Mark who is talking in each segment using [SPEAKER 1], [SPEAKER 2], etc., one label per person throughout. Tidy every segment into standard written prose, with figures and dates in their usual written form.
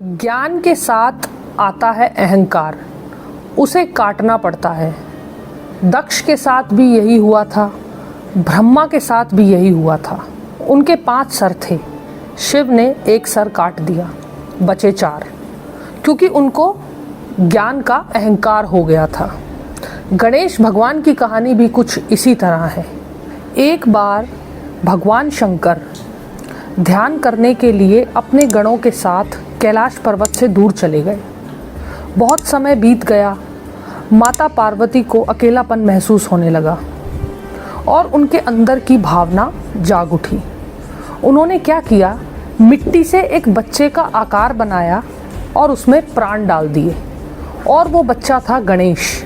[SPEAKER 1] ज्ञान के साथ आता है अहंकार, उसे काटना पड़ता है। दक्ष के साथ भी यही हुआ था, ब्रह्मा के साथ भी यही हुआ था। उनके 5 सर थे, शिव ने एक सर काट दिया, बचे 4, क्योंकि उनको ज्ञान का अहंकार हो गया था। गणेश भगवान की कहानी भी कुछ इसी तरह है। एक बार भगवान शंकर ध्यान करने के लिए अपने गणों के साथ कैलाश पर्वत से दूर चले गए। बहुत समय बीत गया, माता पार्वती को अकेलापन महसूस होने लगा और उनके अंदर की भावना जाग उठी। उन्होंने क्या किया, मिट्टी से एक बच्चे का आकार बनाया और उसमें प्राण डाल दिए, और वो बच्चा था गणेश।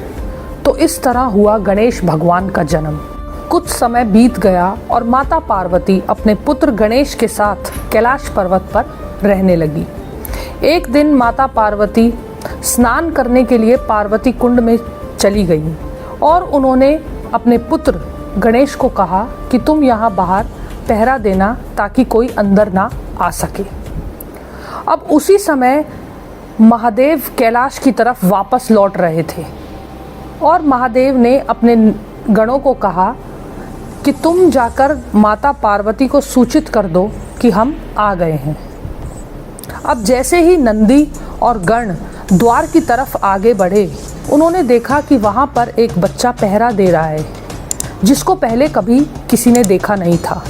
[SPEAKER 1] तो इस तरह हुआ गणेश भगवान का जन्म। कुछ समय बीत गया और माता पार्वती अपने पुत्र गणेश के साथ कैलाश पर्वत पर रहने लगी। एक दिन माता पार्वती स्नान करने के लिए पार्वती कुंड में चली गई और उन्होंने अपने पुत्र गणेश को कहा कि तुम यहाँ बाहर पहरा देना ताकि कोई अंदर ना आ सके। अब उसी समय महादेव कैलाश की तरफ वापस लौट रहे थे और महादेव ने अपने गणों को कहा कि तुम जाकर माता पार्वती को सूचित कर दो कि हम आ गए हैं। अब जैसे ही नंदी और गण द्वार की तरफ आगे बढ़े, उन्होंने देखा कि वहाँ पर एक बच्चा पहरा दे रहा है, जिसको पहले कभी किसी ने देखा नहीं था।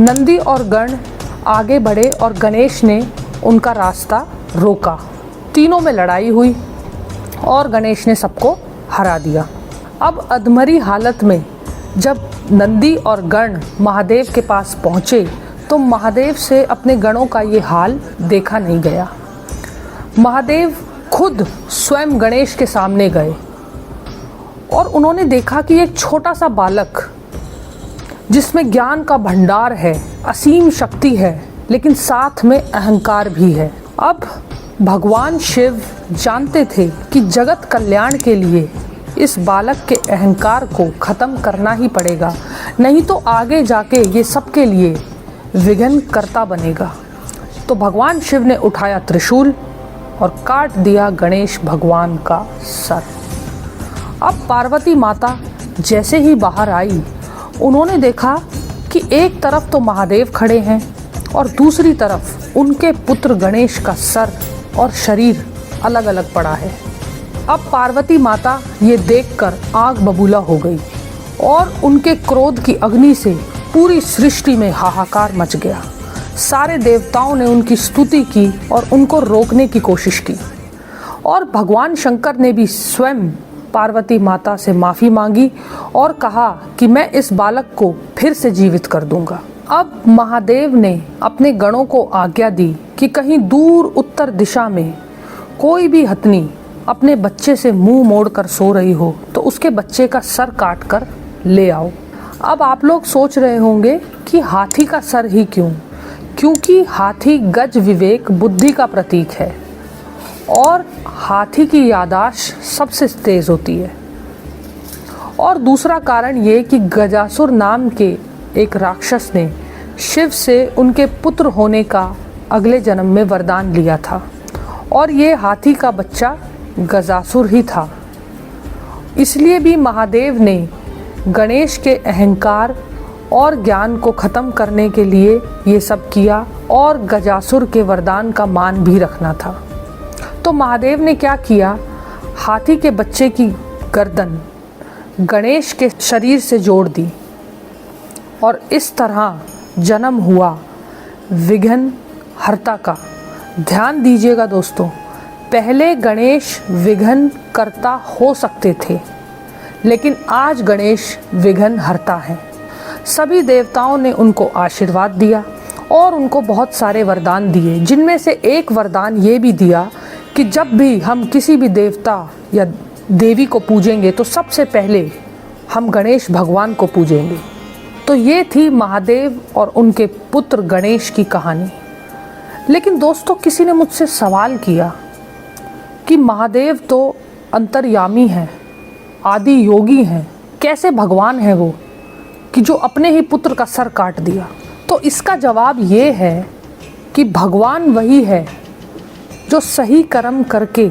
[SPEAKER 1] नंदी और गण आगे बढ़े और गणेश ने उनका रास्ता रोका। तीनों में लड़ाई हुई और गणेश ने सबको हरा दिया। अब अधमरी हालत में जब नंदी और गण महादेव के पास पहुँचे तो महादेव से अपने गणों का ये हाल देखा नहीं गया। महादेव खुद स्वयं गणेश के सामने गए और उन्होंने देखा कि एक छोटा सा बालक जिसमें ज्ञान का भंडार है, असीम शक्ति है, लेकिन साथ में अहंकार भी है। अब भगवान शिव जानते थे कि जगत कल्याण के लिए इस बालक के अहंकार को खत्म करना ही पड़ेगा, नहीं तो आगे जाके ये सबके लिए विघ्न करता बनेगा। तो भगवान शिव ने उठाया त्रिशूल और काट दिया गणेश भगवान का सर। अब पार्वती माता जैसे ही बाहर आई, उन्होंने देखा कि एक तरफ तो महादेव खड़े हैं और दूसरी तरफ उनके पुत्र गणेश का सर और शरीर अलग अलग पड़ा है। अब पार्वती माता ये देखकर आग बबूला हो गई और उनके क्रोध की अग्नि से पूरी सृष्टि में हाहाकार मच गया। सारे देवताओं ने उनकी स्तुति की और उनको रोकने की कोशिश की, और भगवान शंकर ने भी स्वयं पार्वती माता से माफ़ी मांगी और कहा कि मैं इस बालक को फिर से जीवित कर दूंगा। अब महादेव ने अपने गणों को आज्ञा दी कि कहीं दूर उत्तर दिशा में कोई भी हथनी अपने बच्चे से मुंह मोड़कर सो रही हो तो उसके बच्चे का सर काट कर ले आओ। अब आप लोग सोच रहे होंगे कि हाथी का सर ही क्यों? क्योंकि हाथी गज विवेक बुद्धि का प्रतीक है और हाथी की याददाश्त सबसे तेज होती है। और दूसरा कारण ये कि गजासुर नाम के एक राक्षस ने शिव से उनके पुत्र होने का अगले जन्म में वरदान लिया था, और ये हाथी का बच्चा गजासुर ही था। इसलिए भी महादेव ने गणेश के अहंकार और ज्ञान को ख़त्म करने के लिए ये सब किया, और गजासुर के वरदान का मान भी रखना था। तो महादेव ने क्या किया, हाथी के बच्चे की गर्दन गणेश के शरीर से जोड़ दी और इस तरह जन्म हुआ विघ्न हर्ता का। ध्यान दीजिएगा दोस्तों, पहले गणेश विघ्न करता हो सकते थे, लेकिन आज गणेश विघ्न हर्ता हैं। सभी देवताओं ने उनको आशीर्वाद दिया और उनको बहुत सारे वरदान दिए, जिनमें से एक वरदान ये भी दिया कि जब भी हम किसी भी देवता या देवी को पूजेंगे तो सबसे पहले हम गणेश भगवान को पूजेंगे। तो ये थी महादेव और उनके पुत्र गणेश की कहानी। लेकिन दोस्तों, किसी ने मुझसे सवाल किया कि महादेव तो अंतर्यामी हैं, आदि योगी हैं, कैसे भगवान है वो कि जो अपने ही पुत्र का सर काट दिया? तो इसका जवाब ये है कि भगवान वही है जो सही कर्म करके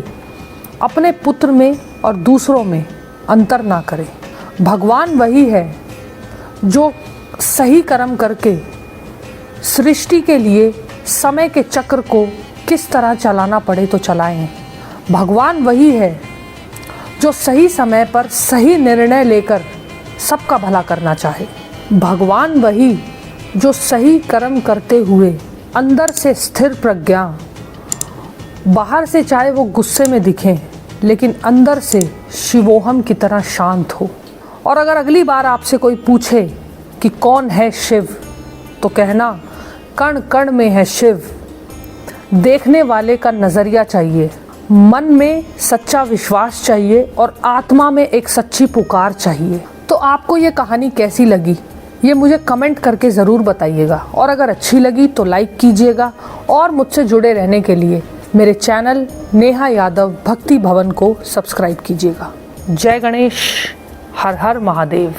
[SPEAKER 1] अपने पुत्र में और दूसरों में अंतर ना करे। भगवान वही है जो सही कर्म करके सृष्टि के लिए समय के चक्र को किस तरह चलाना पड़े तो चलाएं। भगवान वही है जो सही समय पर सही निर्णय लेकर सबका भला करना चाहे। भगवान वही जो सही कर्म करते हुए अंदर से स्थिर प्रज्ञा, बाहर से चाहे वो गुस्से में दिखें लेकिन अंदर से शिवोहम की तरह शांत हो। और अगर अगली बार आपसे कोई पूछे कि कौन है शिव, तो कहना कण कण में है शिव। देखने वाले का नज़रिया चाहिए, मन में सच्चा विश्वास चाहिए और आत्मा में एक सच्ची पुकार चाहिए। तो आपको ये कहानी कैसी लगी ये मुझे कमेंट करके ज़रूर बताइएगा, और अगर अच्छी लगी तो लाइक कीजिएगा। और मुझसे जुड़े रहने के लिए मेरे चैनल नेहा यादव भक्ति भवन को सब्सक्राइब कीजिएगा। जय गणेश, हर हर महादेव।